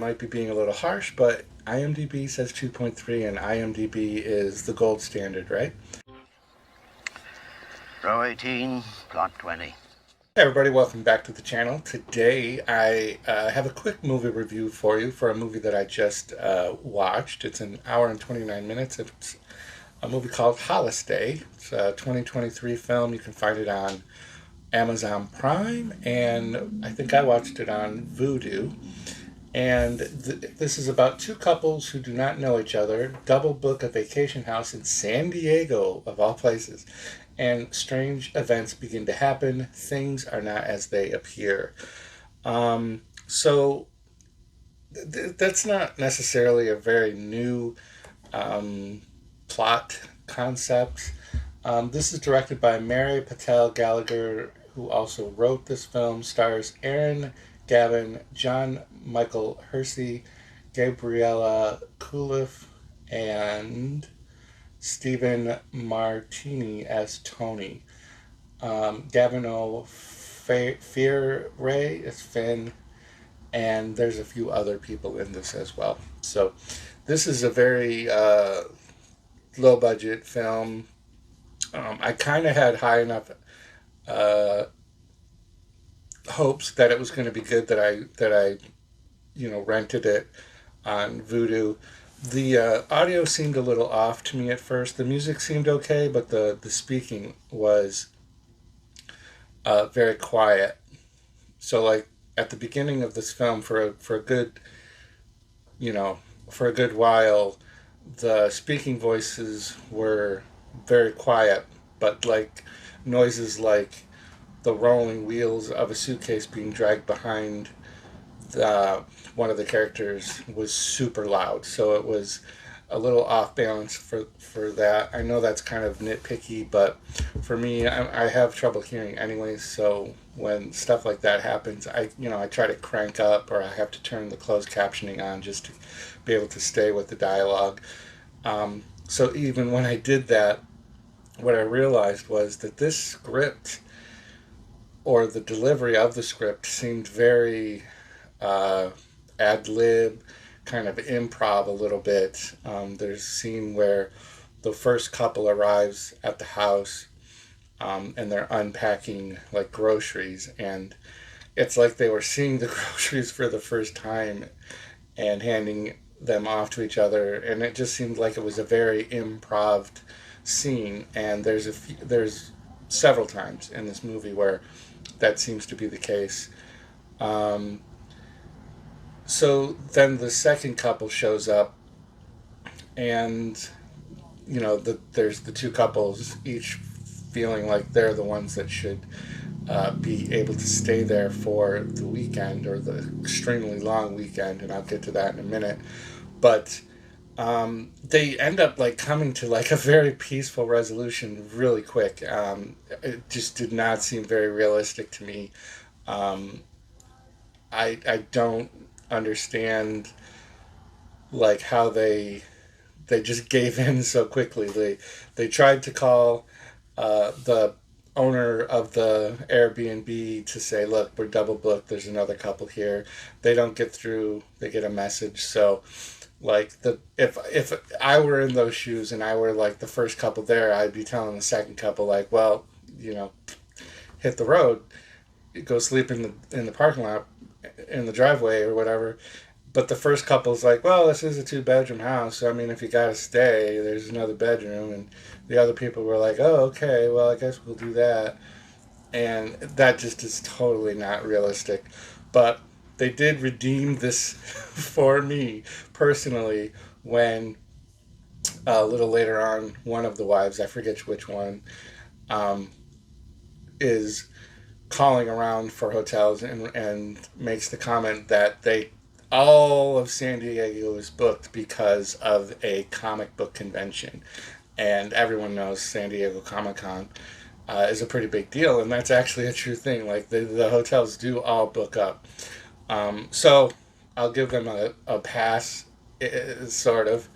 might be being a little harsh, but IMDb says 2.3, and IMDb is the gold standard, right? Row 18, plot 20. Hey everybody, welcome back to the channel. Today I have a quick movie review for you for a movie that I just watched. It's an hour and 29 minutes. It's a movie called Holistay. It's a 2023 film. You can find it on Amazon Prime, and I think I watched it on Vudu. And this is about two couples who do not know each other, double book a vacation house in San Diego, of all places. And strange events begin to happen. Things are not as they appear. So that's not necessarily a very new plot concept. This is directed by Mariah Patel-Gallagher, who also wrote this film. Stars Aaron, Gavin, John Michael Hersey, Gabriela, Kulaif, and Stephen Martini as Tony. Gavin Ray is Finn, and there's a few other people in this as well. So this is a very low budget film. I kind of had high enough hopes that it was going to be good that I rented it on Vudu. The audio seemed a little off to me at first. The music seemed okay, but the speaking was very quiet. So like at the beginning of this film, for a good for a good while, the speaking voices were very quiet, but like noises like the rolling wheels of a suitcase being dragged behind one of the characters was super loud. So it was a little off balance for that. I know that's kind of nitpicky, but for me, I have trouble hearing anyways. So when stuff like that happens, I try to crank up, or I have to turn the closed captioning on just to be able to stay with the dialogue. So even when I did that, what I realized was that this script, or the delivery of the script, seemed very ad lib, kind of improv a little bit. There's a scene where the first couple arrives at the house, and they're unpacking like groceries, and it's like they were seeing the groceries for the first time and handing them off to each other, and it just seemed like it was a very improv scene. And there's several times in this movie where that seems to be the case. So then the second couple shows up, and there's the two couples, each feeling like they're the ones that should be able to stay there for the weekend, or the extremely long weekend, and I'll get to that in a minute. But they end up like coming to like a very peaceful resolution really quick. It just did not seem very realistic to me. I don't understand like how they just gave in so quickly. They tried to call the owner of the Airbnb to say, look, we're double booked, there's another couple here. They don't get through. They get a message. So like if I were in those shoes and I were like the first couple there, I'd be telling the second couple like, well, hit the road, go sleep in the parking lot, in the driveway or whatever. But the first couple's like, well, this is a 2-bedroom house, so I mean, if you gotta stay, there's another bedroom. And the other people were like, oh, okay, well, I guess we'll do that. And that just is totally not realistic. But they did redeem this for me personally when a little later on, one of the wives, I forget which one, is calling around for hotels and makes the comment that all of San Diego is booked because of a comic book convention. And everyone knows San Diego Comic-Con is a pretty big deal, and that's actually a true thing. Like the hotels do all book up. So I'll give them a pass, sort of,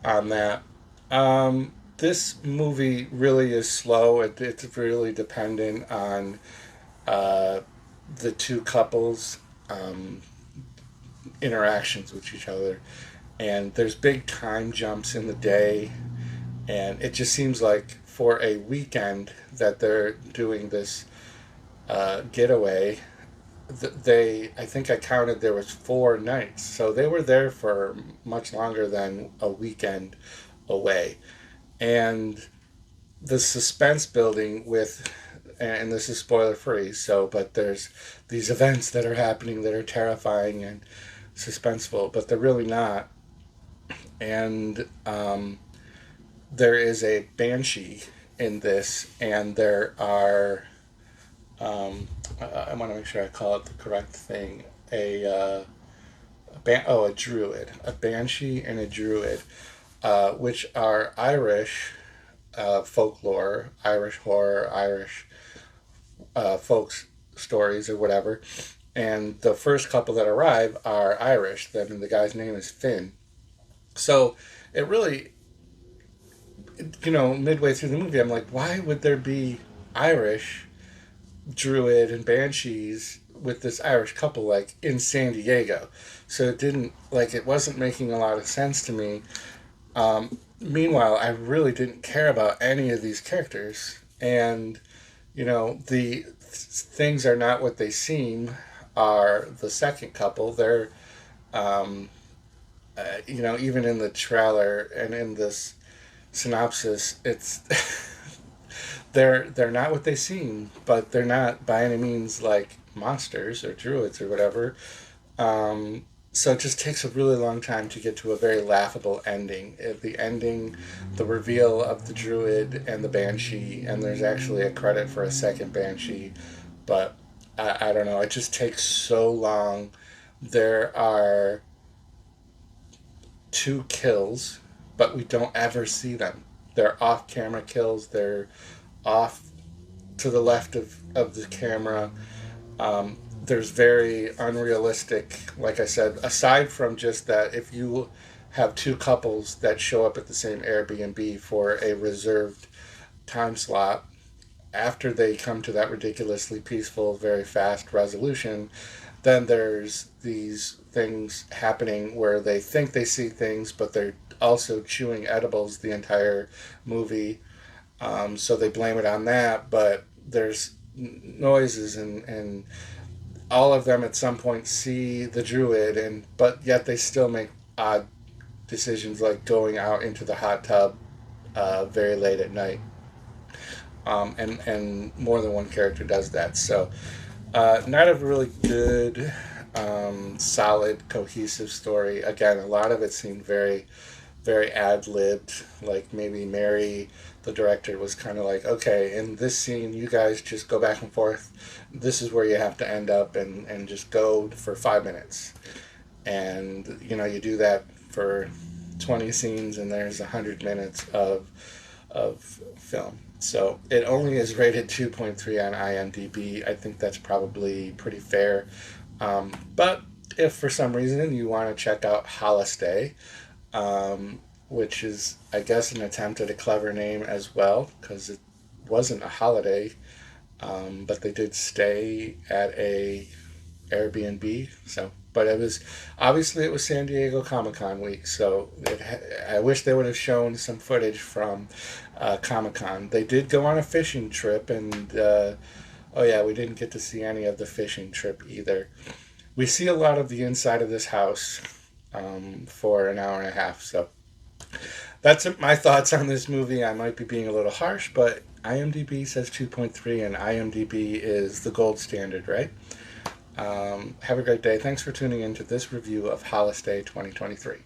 on that. This movie really is slow. It's really dependent on the two couples. interactions with each other. And there's big time jumps in the day, and it just seems like for a weekend that they're doing this getaway. I think I counted there was 4 nights, so they were there for much longer than a weekend away. And the suspense building with, and this is spoiler free, so, but there's these events that are happening that are terrifying and suspenseful, but they're really not. And there is a banshee in this, and there are, I want to make sure I call it the correct thing, a druid, a banshee and a druid, which are Irish folklore, Irish horror, Irish folk stories or whatever. And the first couple that arrive are Irish. Then the guy's name is Finn. So it really, midway through the movie, I'm like, why would there be Irish druid and banshees with this Irish couple like in San Diego? So it wasn't making a lot of sense to me. Meanwhile, I really didn't care about any of these characters, and the things are not what they seem. Are the second couple? They're even in the trailer and in this synopsis, it's they're not what they seem, but they're not by any means like monsters or druids or whatever. So it just takes a really long time to get to a very laughable ending. The ending, the reveal of the druid and the banshee, and there's actually a credit for a second banshee, but I don't know. It just takes so long. There are 2 kills, but we don't ever see them. They're off-camera kills. They're off to the left of the camera. There's very unrealistic, like I said, aside from just that if you have 2 couples that show up at the same Airbnb for a reserved time slot, after they come to that ridiculously peaceful, very fast resolution, then there's these things happening where they think they see things, but they're also chewing edibles the entire movie. So they blame it on that, but there's noises and all of them at some point see the druid, but yet they still make odd decisions like going out into the hot tub very late at night. And more than one character does that. So not a really good, solid, cohesive story. Again, a lot of it seemed very, very ad-libbed. Like maybe Mary, the director, was kind of like, okay, in this scene, you guys just go back and forth. This is where you have to end up, and just go for 5 minutes. And, you do that for 20 scenes, and there's 100 minutes of film. So it only is rated 2.3 on IMDb. I think that's probably pretty fair. But if for some reason you want to check out Holistay, which is, I guess, an attempt at a clever name as well, because it wasn't a holiday, but they did stay at a Airbnb. So, but it was San Diego Comic-Con week, so I wish they would have shown some footage from Comic-Con. They did go on a fishing trip, and we didn't get to see any of the fishing trip either. We see a lot of the inside of this house for an hour and a half, so that's my thoughts on this movie. I might be being a little harsh, but IMDb says 2.3, and IMDb is the gold standard, right? Have a great day. Thanks for tuning in to this review of Holistay 2023.